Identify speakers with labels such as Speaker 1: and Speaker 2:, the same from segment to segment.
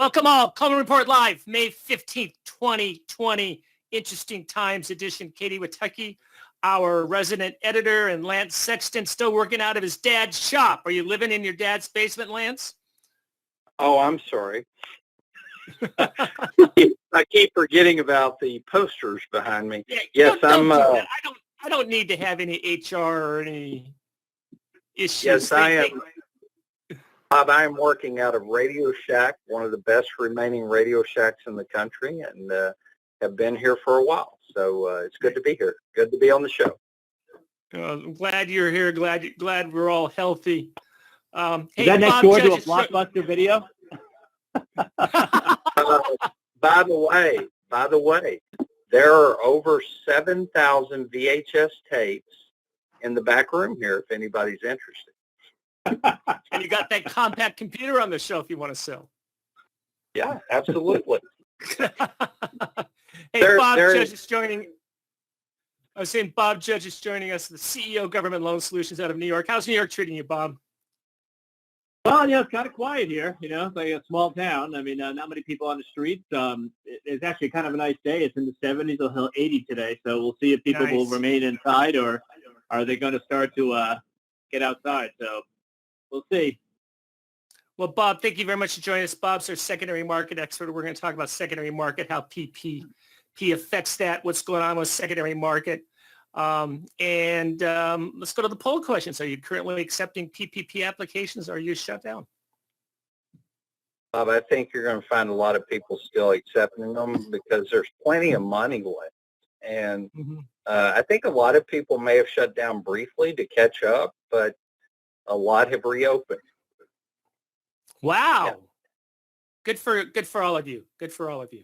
Speaker 1: Welcome all. Coleman Report Live, May 15th, 2020. Interesting Times edition. Katie Watucky, our resident editor, and Lance Sexton still working out of his dad's shop. Are you living in your dad's basement, Lance?
Speaker 2: Oh, I'm sorry. I keep forgetting about the posters behind me.
Speaker 1: Yeah,
Speaker 2: yes,
Speaker 1: don't do that. I don't need to have any HR or any issues.
Speaker 2: Yes, I am. Bob, I am working out of Radio Shack, one of the best remaining Radio Shacks in the country, and have been here for a while. So it's good to be here. Good to be on the show.
Speaker 1: I'm glad you're here. Glad we're all healthy.
Speaker 3: Hey, is that next door to a Blockbuster video?
Speaker 2: By the way, there are over 7,000 VHS tapes in the back room here if anybody's interested.
Speaker 1: And you got that compact computer on the shelf you want to sell.
Speaker 2: Yeah, absolutely.
Speaker 1: Hey, Bob Judge is joining. I was saying Bob Judge is joining us, the CEO of Government Loan Solutions out of New York. How's New York treating you, Bob?
Speaker 3: Well, it's kind of quiet here. It's like a small town. I mean, not many people on the streets. It's actually kind of a nice day. It's in the 70s until 80 today. So we'll see if people will remain inside or are they going to start to get outside. So we'll see.
Speaker 1: Well, Bob, thank you very much for joining us. Bob's our secondary market expert. We're going to talk about secondary market, how PPP affects that, what's going on with secondary market. Let's go to the poll questions. Are you currently accepting PPP applications or are you shut down?
Speaker 2: Bob, I think you're going to find a lot of people still accepting them because there's plenty of money left. And I think a lot of people may have shut down briefly to catch up, but a lot have reopened.
Speaker 1: Wow. Yeah. Good for all of you. Good for all of you.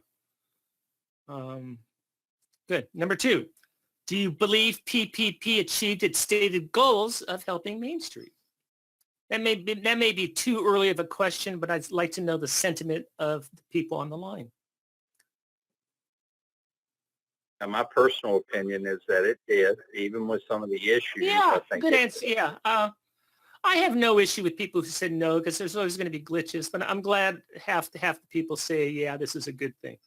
Speaker 1: Good. Number 2. Do you believe PPP achieved its stated goals of helping Main Street? That may be too early of a question, but I'd like to know the sentiment of the people on the line.
Speaker 2: And my personal opinion is that it did, even with some of the issues.
Speaker 1: Yeah,
Speaker 2: I think
Speaker 1: good answer. Yeah. I have no issue with people who said no because there's always going to be glitches, but I'm glad half the people say, yeah, this is a good thing.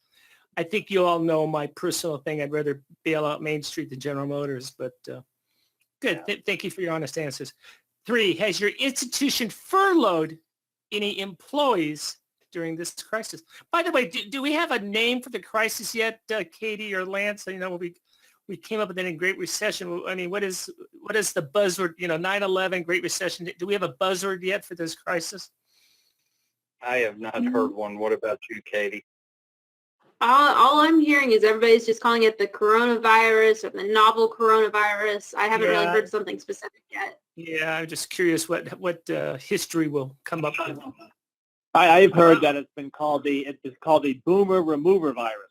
Speaker 1: I think you all know my personal thing. I'd rather bail out Main Street than General Motors, but good.
Speaker 2: Yeah.
Speaker 1: Thank you for your honest answers. 3, has your institution furloughed any employees during this crisis? By the way, do we have a name for the crisis yet, Katie or Lance? We came up with that in Great Recession. I mean, what is the buzzword? 9/11, Great Recession. Do we have a buzzword yet for this crisis?
Speaker 2: I have not heard one. What about you, Katie?
Speaker 4: All I'm hearing is everybody's just calling it the coronavirus or the novel coronavirus. I haven't really heard something specific yet.
Speaker 1: Yeah, I'm just curious what history will come up with.
Speaker 3: I've heard that it's called the boomer remover virus.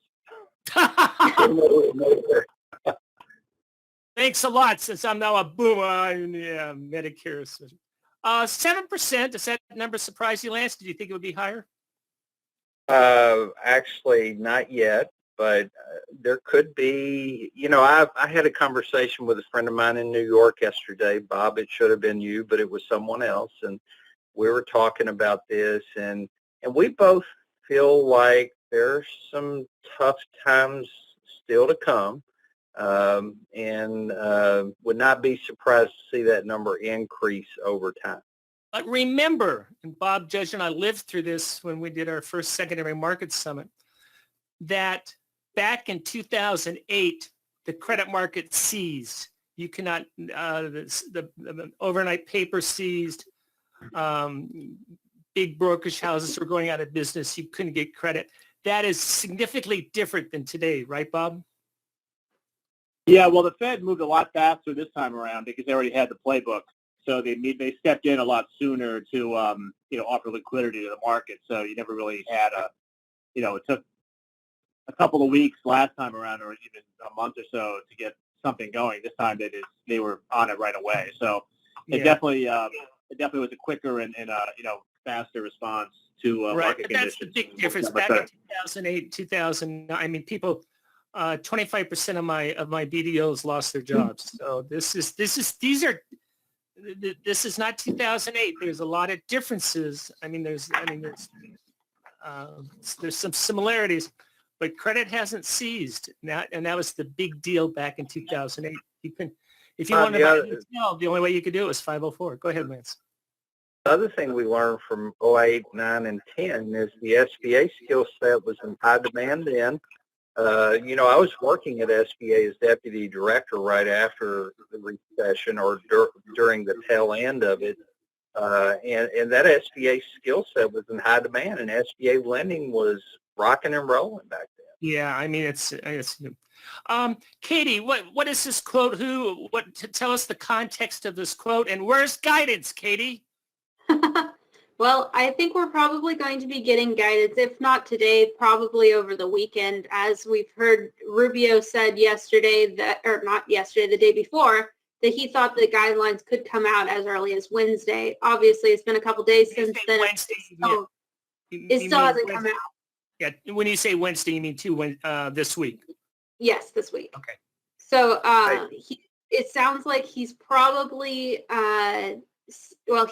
Speaker 1: Thanks a lot. Since I'm now a boomer, Medicare. 7%. Does that number surprise you, Lance? Did you think it would be higher?
Speaker 2: Actually, not yet, but there could be. I had a conversation with a friend of mine in New York yesterday. Bob, it should have been you, but it was someone else, and we were talking about this, and we both feel like there's some tough times still to come. And would not be surprised to see that number increase over time.
Speaker 1: But remember, and Bob Judge and I lived through this when we did our first secondary market summit, that back in 2008, the credit market seized. You cannot, the overnight paper seized. Big brokerage houses were going out of business. You couldn't get credit. That is significantly different than today, right, Bob?
Speaker 3: Yeah, well, the Fed moved a lot faster this time around because they already had the playbook. So they stepped in a lot sooner to offer liquidity to the market. So you never really had it took a couple of weeks last time around, or even a month or so, to get something going. This time they were on it right away. So it definitely was a quicker and faster response to market conditions. That's the
Speaker 1: big difference. Back in 2008, 2009, I mean, people. 25% of my BDOs lost their jobs. So this is not 2008. There's a lot of differences. I mean, there's There's some similarities, but credit hasn't seized. And that was the big deal back in 2008. If you wanted to buy a hotel, the only way you could do it was 504. Go ahead, Lance.
Speaker 2: The other thing we learned from '08, '09, and 10 is the SBA skill set was in high demand then. I was working at SBA as deputy director right after the recession or during the tail end of it. And that SBA skill set was in high demand, and SBA lending was rocking and rolling back then.
Speaker 1: Yeah, I mean, it's Katie, what is this quote? Tell us the context of this quote, and where's guidance, Katie?
Speaker 4: Well, I think we're probably going to be getting guidance, if not today, probably over the weekend. As we've heard, Rubio said yesterday the day before, that he thought the guidelines could come out as early as Wednesday. Obviously, it's been a couple days since then.
Speaker 1: Wednesday,
Speaker 4: It still hasn't come out.
Speaker 1: Yeah, when you say Wednesday, you mean this week?
Speaker 4: Yes, this week.
Speaker 1: Okay.
Speaker 4: So it sounds like he's probably,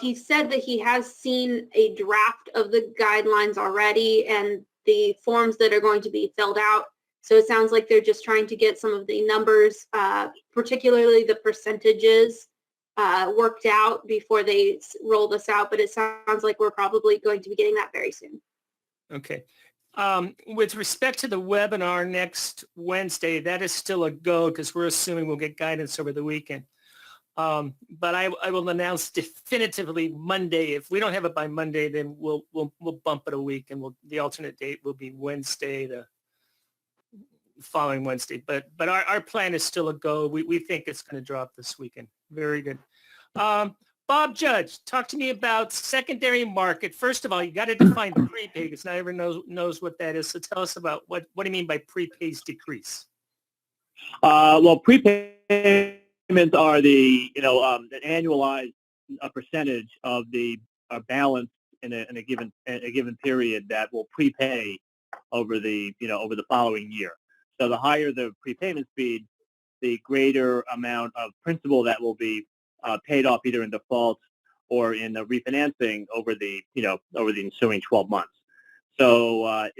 Speaker 4: he said that he has seen a draft of the guidelines already and the forms that are going to be filled out. So it sounds like they're just trying to get some of the numbers, particularly the percentages, worked out before they roll this out. But it sounds like we're probably going to be getting that very soon.
Speaker 1: Okay. With respect to the webinar next Wednesday, that is still a go because we're assuming we'll get guidance over the weekend. But I will announce definitively Monday. If we don't have it by Monday, then we'll bump it a week, and the alternate date will be Wednesday, the following Wednesday. But our plan is still a go. We think it's going to drop this weekend. Very good. Bob Judge, talk to me about secondary market. First of all, you got to define prepay because not everyone knows what that is. So tell us about what do you mean by prepays decrease?
Speaker 3: Well, prepayments are the annualized percentage of the balance in a given period that will prepay over the following year. So the higher the prepayment speed, the greater amount of principal that will be paid off either in default or in the refinancing over the ensuing 12 months. So another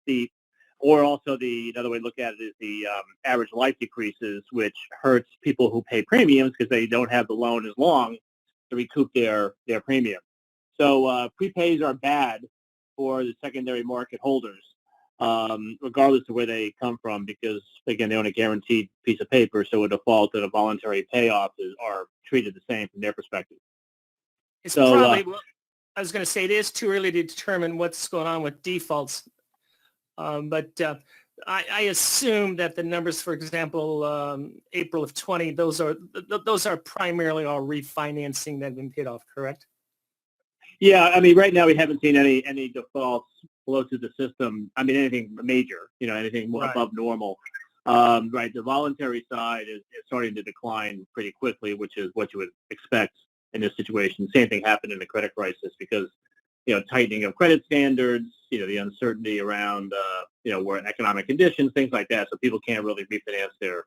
Speaker 3: way to look at it is the average life decreases, which hurts people who pay premiums because they don't have the loan as long to recoup their premium. So prepays are bad for the secondary market holders, regardless of where they come from, because again, they own a guaranteed piece of paper, so a default and a voluntary payoff are treated the same from their perspective.
Speaker 1: It's probably, I was going to say it is too early to determine what's going on with defaults, but I assume that the numbers, for example, April of 20, those are primarily all refinancing that have been paid off, correct?
Speaker 3: Yeah, I mean, right now we haven't seen any defaults flow through the system. I mean, anything major, anything above normal. Right, the voluntary side is starting to decline pretty quickly, which is what you would expect in this situation. Same thing happened in the credit crisis because, tightening of credit standards, the uncertainty around, where economic conditions, things like that. So people can't really refinance their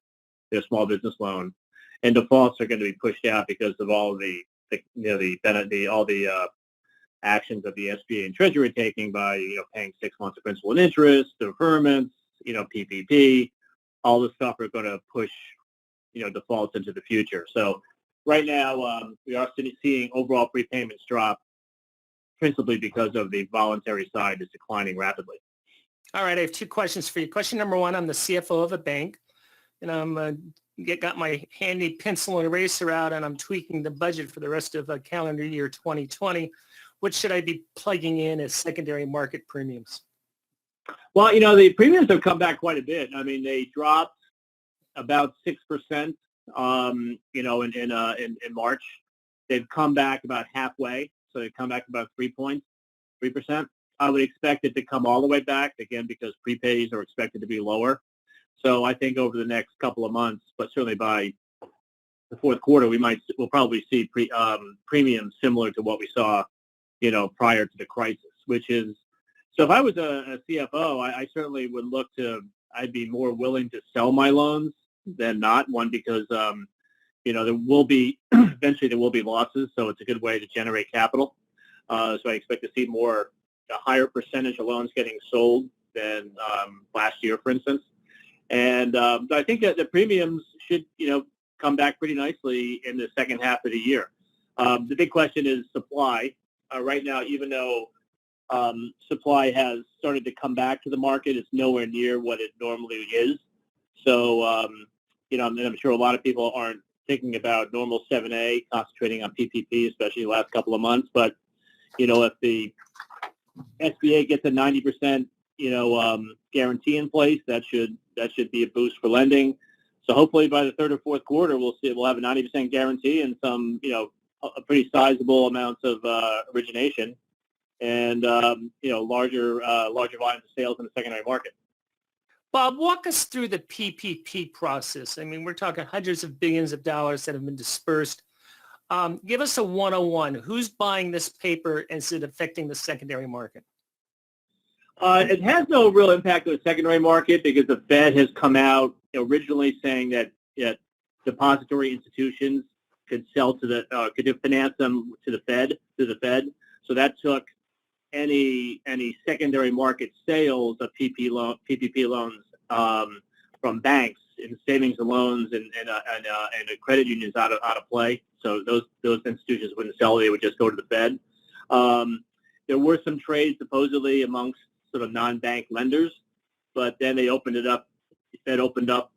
Speaker 3: small business loan, and defaults are going to be pushed out because of all the actions that the SBA and Treasury are taking by, paying 6 months of principal and interest, deferments, PPP, all this stuff are going to push, defaults into the future. So right now, we are seeing overall prepayments drop principally because of the voluntary side is declining rapidly.
Speaker 1: All right, I have two questions for you. Question number one, I'm the CFO of a bank, and I'm got my handy pencil and eraser out, and I'm tweaking the budget for the rest of calendar year 2020. What should I be plugging in as secondary market premiums?
Speaker 3: Well, the premiums have come back quite a bit. I mean, they dropped about 6%, in March. They've come back about halfway, so they've come back about 3%. I would expect it to come all the way back, again, because prepays are expected to be lower. So I think over the next couple of months, but certainly by the fourth quarter, we'll probably see premiums similar to what we saw, prior to the crisis, which is, so if I was a CFO, I certainly would I'd be more willing to sell my loans than not. One, because, eventually there will be losses, so it's a good way to generate capital. So I expect to see more a higher percentage of loans getting sold than last year, for instance. And so I think that the premiums should, come back pretty nicely in the second half of the year. The big question is supply. Right now, even though supply has started to come back to the market, it's nowhere near what it normally is. So, I'm sure a lot of people aren't thinking about normal 7A, concentrating on PPP, especially the last couple of months. But, if the SBA gets a 90%, guarantee in place, that should be a boost for lending. So hopefully by the third or fourth quarter, we'll have a 90% guarantee and some, a pretty sizable amounts of origination and, larger volumes of sales in the secondary market.
Speaker 1: Bob, walk us through the PPP process. I mean, we're talking hundreds of billions of dollars that have been dispersed. Give us a 101. Who's buying this paper and is it affecting the secondary market?
Speaker 3: It has no real impact on the secondary market because the Fed has come out originally saying that depository institutions could sell to could finance them to the Fed. So that took any secondary market sales of PPP loans from banks and savings and loans and credit unions out of play. So those institutions wouldn't sell; they would just go to the Fed. There were some trades supposedly amongst sort of non-bank lenders, but then they opened it up. The Fed opened up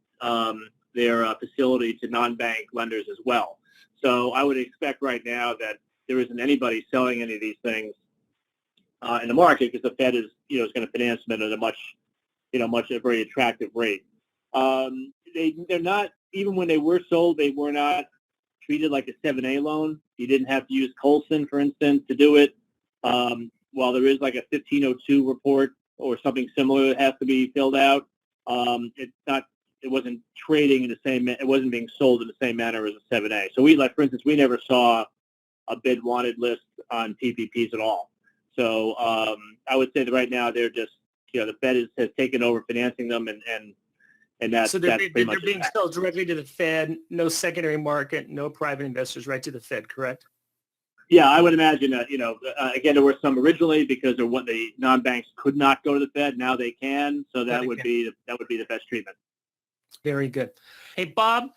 Speaker 3: their facility to non-bank lenders as well. So I would expect right now that there isn't anybody selling any of these things in the market because the Fed is going to finance them at a much very attractive rate. They're not, even when they were sold, they were not treated like a 7A loan. You didn't have to use Coleman, for instance, to do it. While there is like a 1502 report or something similar that has to be filled out, it wasn't trading in the same, it wasn't being sold in the same manner as a 7A. So for instance, we never saw a bid wanted list on PPPs at all. So I would say that right now they're just, the Fed has taken over financing them and that's pretty much
Speaker 1: they're being sold directly to the Fed, no secondary market, no private investors, right to the Fed, correct?
Speaker 3: Yeah, I would imagine that, again, there were some originally because of what the non-banks could not go to the Fed. Now they can. So that would be the best treatment.
Speaker 1: Very good. Hey, Bob,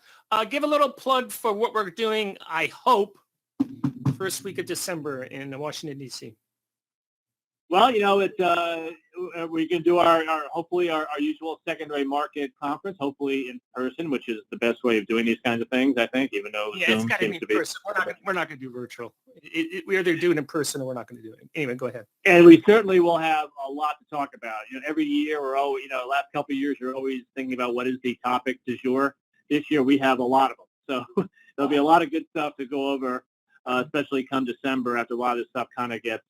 Speaker 1: give a little plug for what we're doing, I hope, first week of December in Washington, D.C.
Speaker 3: Well, we can do hopefully our usual secondary market conference, hopefully in person, which is the best way of doing these kinds of things, I think, even though
Speaker 1: Zoom it's got to be in person. We're not going to do virtual. We're either doing it in person or we're not going to do it. Anyway, go ahead.
Speaker 3: And we certainly will have a lot to talk about. Every year we're always, last couple of years, you're always thinking about what is the topic du jour. This year we have a lot of them. So there'll be a lot of good stuff to go over, especially come December after a lot of this stuff kind of gets,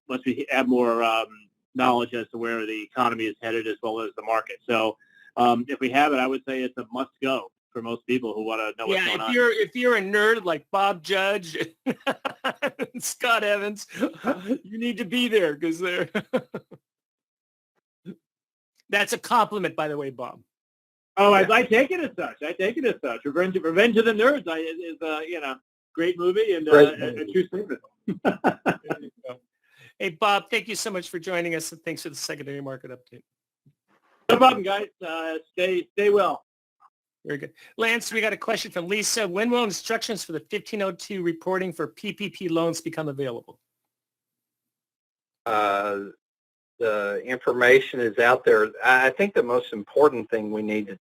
Speaker 3: once we have more knowledge as to where the economy is headed as well as the market. So if we have it, I would say it's a must go for most people who want to know what's going on.
Speaker 1: If you're a nerd like Bob Judge and Scott Evans, you need to be there because they're that's a compliment, by the way, Bob.
Speaker 3: Oh, I take it as such. Revenge of the Nerds is great movie and a true statement.
Speaker 1: Hey, Bob, thank you so much for joining us, and thanks for the secondary market update.
Speaker 3: No problem, guys. Stay well.
Speaker 1: Very good. Lance, we got a question from Lisa. When will instructions for the 1502 reporting for PPP loans become available?
Speaker 2: The information is out there. I think the most important thing we need to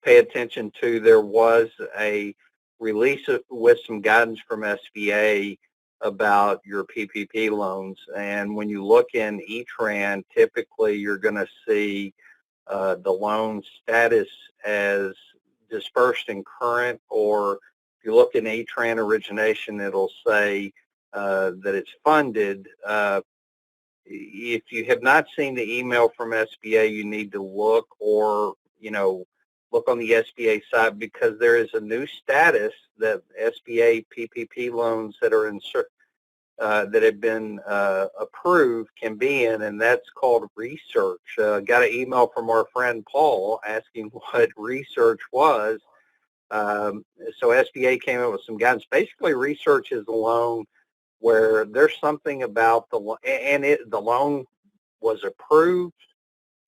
Speaker 2: pay attention to, there was a release with some guidance from SBA about your PPP loans. And when you look in E-Tran, typically you're going to see the loan status as dispersed and current, or if you look in E-Tran origination, it'll say that it's funded. If you have not seen the email from SBA, you need to look or, look on the SBA site because there is a new status that SBA PPP loans that are that have been approved can be in, and that's called research. Got an email from our friend Paul asking what research was. So SBA came up with some guidance. Basically, research is a loan where there's something about the loan was approved,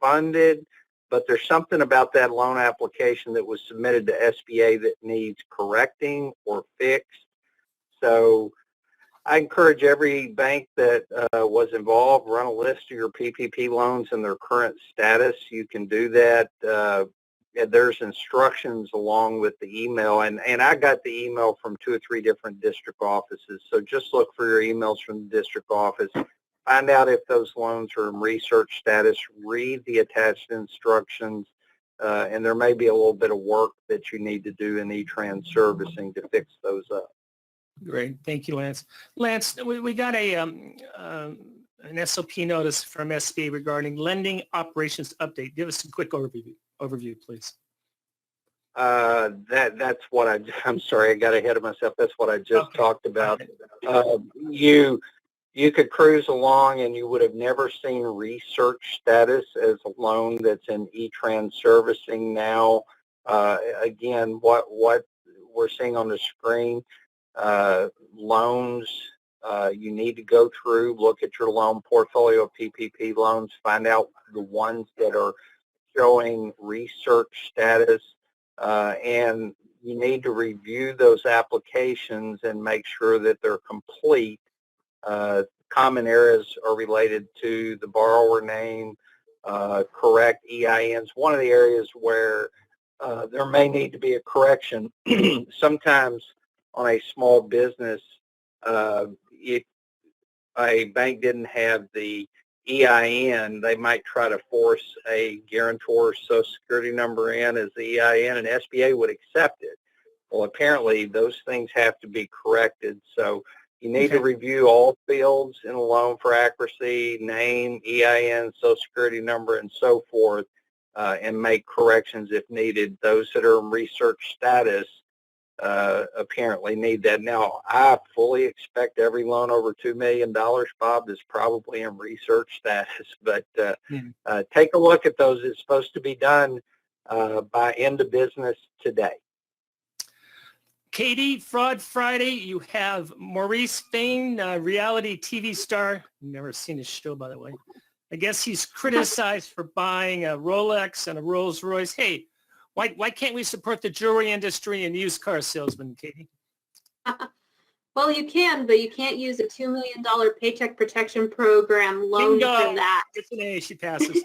Speaker 2: funded, but there's something about that loan application that was submitted to SBA that needs correcting or fixed. So I encourage every bank that was involved, run a list of your PPP loans and their current status. You can do that. There's instructions along with the email, and I got the email from 2 or 3 different district offices. So just look for your emails from the district office. Find out if those loans are in research status. Read the attached instructions, and there may be a little bit of work that you need to do in E-Trans servicing to fix those up.
Speaker 1: Great. Thank you, Lance. Lance, we got an SOP notice from SBA regarding lending operations update. Give us a quick overview, please.
Speaker 2: That's what I'm sorry, I got ahead of myself. That's what I just talked about. You could cruise along and you would have never seen research status as a loan that's in E-Trans servicing now. Again, what we're seeing on the screen, loans, you need to go through, look at your loan portfolio of PPP loans, find out the ones that are showing research status, and you need to review those applications and make sure that they're complete. Common areas are related to the borrower name, correct EINs. One of the areas where there may need to be a correction, sometimes on a small business, if a bank didn't have the EIN, they might try to force a guarantor's Social Security number in as the EIN, and SBA would accept it. Well, apparently those things have to be corrected. So you need to review all fields in a loan for accuracy, name, EIN, Social Security number, and so forth, and make corrections if needed. Those that are in research status apparently need that. Now, I fully expect every loan over $2 million, Bob, is probably in research status, but take a look at those. It's supposed to be done by end of business today.
Speaker 1: Katie, Fraud Friday, you have Maurice Fain, reality TV star. Never seen his show, by the way. I guess he's criticized for buying a Rolex and a Rolls Royce. Hey, why can't we support the jewelry industry and used car salesmen, Katie?
Speaker 4: Well, you can, but you can't use a $2 million Paycheck Protection Program loan for that.
Speaker 1: It's an A, she passes.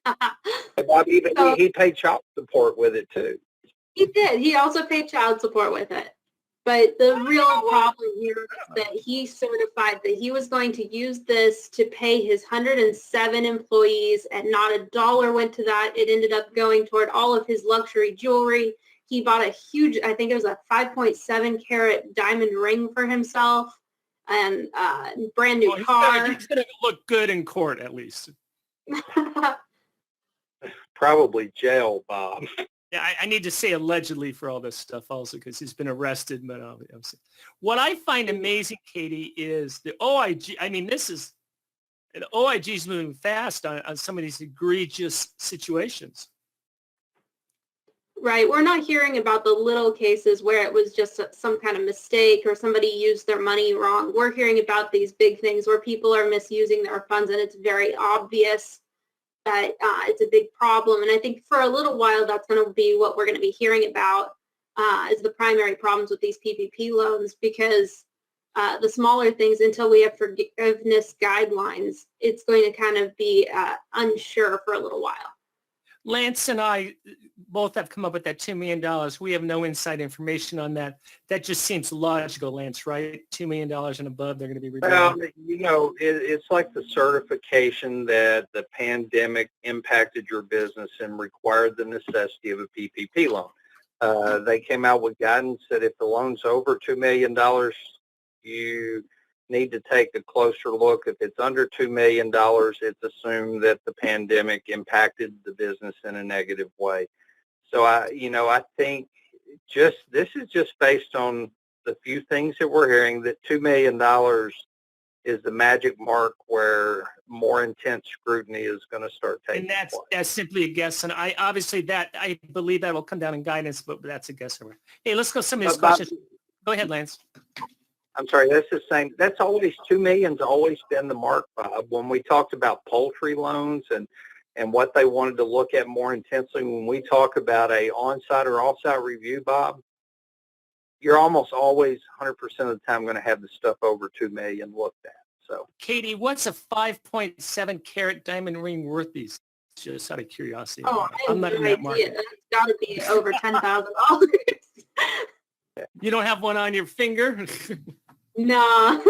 Speaker 2: Bob, he paid child support with it, too.
Speaker 4: He did. He also paid child support with it. But the real problem here is that he certified that he was going to use this to pay his 107 employees, and not a dollar went to that. It ended up going toward all of his luxury jewelry. He bought a huge, I think it was a 5.7 carat diamond ring for himself, and a brand new car.
Speaker 1: He's going to look good in court, at least.
Speaker 2: Probably jail, Bob.
Speaker 1: Yeah, I need to say allegedly for all this stuff also, because he's been arrested. But what I find amazing, Katie, is the OIG. I mean, the OIG is moving fast on some of these egregious situations.
Speaker 4: Right. We're not hearing about the little cases where it was just some kind of mistake or somebody used their money wrong. We're hearing about these big things where people are misusing their funds, and it's very obvious that it's a big problem. And I think for a little while, that's going to be what we're going to be hearing about is the primary problems with these PPP loans, because the smaller things, until we have forgiveness guidelines, it's going to kind of be unsure for a little while.
Speaker 1: Lance and I both have come up with that $2 million. We have no inside information on that. That just seems logical, Lance, right? $2 million and above, they're going to be reviewed.
Speaker 2: Well, you know, it's like the certification that the pandemic impacted your business and required the necessity of a PPP loan. They came out with guidance that if the loan's over $2 million, you need to take a closer look. If it's under $2 million, it's assumed that the pandemic impacted the business in a negative way. So I think this is just based on the few things that we're hearing, that $2 million is the magic mark where more intense scrutiny is going to start taking place.
Speaker 1: And that's simply a guess. And I believe that will come down in guidance, but that's a guess. Hey, let's go some of these questions. Go ahead, Lance.
Speaker 2: I'm sorry, that's the same. That's always, 2 million's always been the mark, Bob. When we talked about poultry loans and what they wanted to look at more intensely, when we talk about a on-site or off-site review, Bob, you're almost always 100% of the time going to have the stuff over 2 million looked at. So,
Speaker 1: Katie, what's a 5.7 carat diamond ring worth these? Just out of curiosity.
Speaker 4: Oh, I have
Speaker 1: I'm not
Speaker 4: no
Speaker 1: in that
Speaker 4: idea.
Speaker 1: market.
Speaker 4: That's got to be over $10,000.
Speaker 1: You don't have one on your finger?
Speaker 4: No.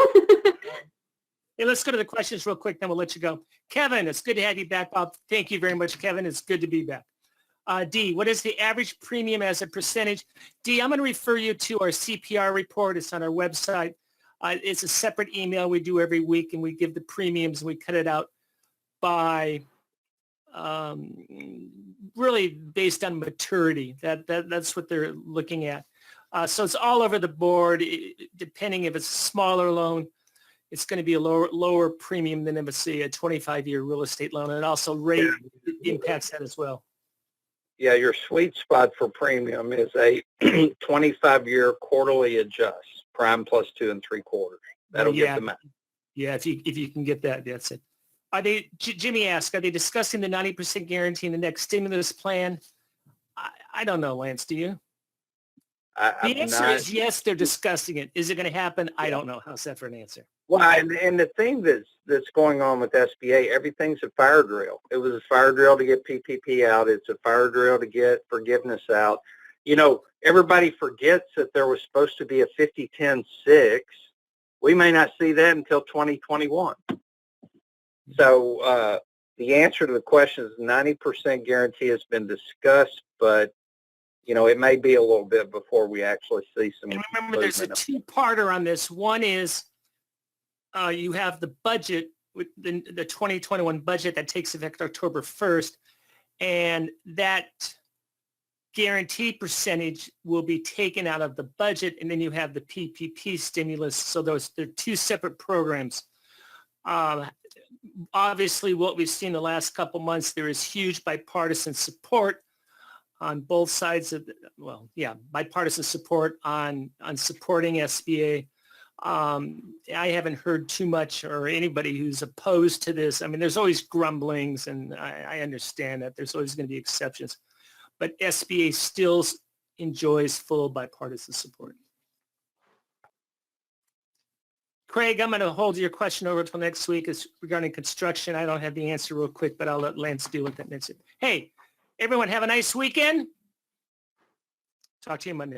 Speaker 1: Hey, let's go to the questions real quick, then we'll let you go. Kevin, it's good to have you back, Bob. Thank you very much, Kevin. It's good to be back. D, what is the average premium as a percentage? D, I'm going to refer you to our CPR report. It's on our website. It's a separate email we do every week, and we give the premiums, and we cut it out by really based on maturity. That's what they're looking at. So it's all over the board. Depending if it's a smaller loan, it's going to be a lower premium than if it's a 25-year real estate loan, and also rate impacts that as well.
Speaker 2: yeah, your sweet spot for premium is a 25-year quarterly adjust, prime plus 2 3/4. That'll get them out.
Speaker 1: Yeah, if you can get that, that's it. Are they? Jimmy asked, are they discussing the 90% guarantee in the next stimulus plan? I don't know, Lance. Do you? The answer is yes, they're discussing it. Is it going to happen? I don't know. How's that for an answer?
Speaker 2: Well, and the thing that's going on with SBA, everything's a fire drill. It was a fire drill to get PPP out. It's a fire drill to get forgiveness out. You know, everybody forgets that there was supposed to be a 50-10-6. We may not see that until 2021. So the answer to the question is 90% guarantee has been discussed, but you know, it may be a little bit before we actually see some.
Speaker 1: And remember, there's a two-parter on this. One is you have the budget, with the 2021 budget that takes effect October 1st, and that guarantee percentage will be taken out of the budget, and then you have the PPP stimulus. So they're two separate programs. Obviously, what we've seen the last couple months, there is huge bipartisan support on both sides of bipartisan support on supporting SBA. I haven't heard too much or anybody who's opposed to this. I mean, there's always grumblings, and I understand that there's always going to be exceptions, but SBA still enjoys full bipartisan support. Craig, I'm going to hold your question over until next week. It's regarding construction. I don't have the answer real quick, but I'll let Lance deal with that next week. Hey, everyone, have a nice weekend. Talk to you Monday.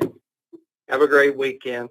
Speaker 2: Have a great weekend.